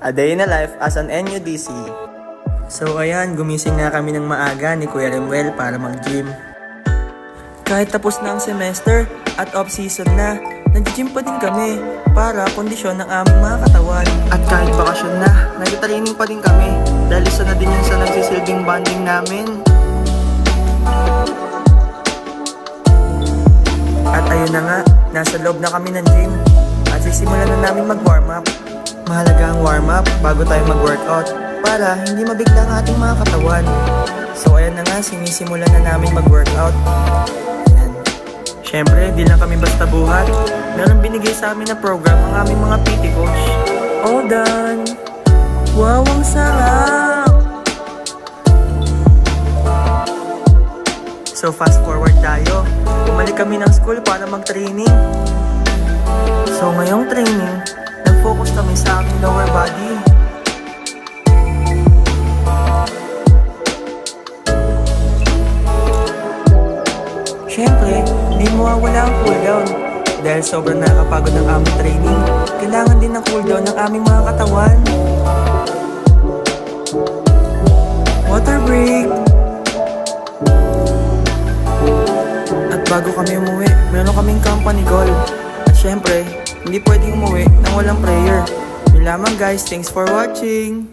A day in a life as an NUDC. So ayan, gumising na kami ng maaga ni Kuya Remuel para mag-gym. Kahit tapos na ang semester at off-season na, nag-gym pa din kami para kondisyon ng aming mga katawan. At kahit bakasyon na, nag-training pa din kami dahil isa na din yun sa nagsisilbing bonding namin. At ayun na nga, nasa loob na kami ng gym at sisimulan na namin mag-warm up. Mahalaga ang warm up bago tayo mag-workout para hindi mabigla ang ating mga katawan. So ayan na nga, sinisimulan na namin mag-workout. Ayan. Siyempre, di lang kami basta buhat. Meron binigay sa amin na program ang aming mga PT coach. All done! Wow, ang sarap! So fast forward tayo. Bumalik kami ng school para mag-training. So ngayong training, nag-focus kami sa aming lower body. Siyempre, hindi mawawala ang cooldown. Dahil sobrang nakakapagod ng aming training, kailangan din ng cooldown ng aming mga katawan. Water break! At bago kami umuwi, meron kaming company call. At syempre, hindi pwedeng umuwi nang walang prayer. Yun lamang guys, thanks for watching!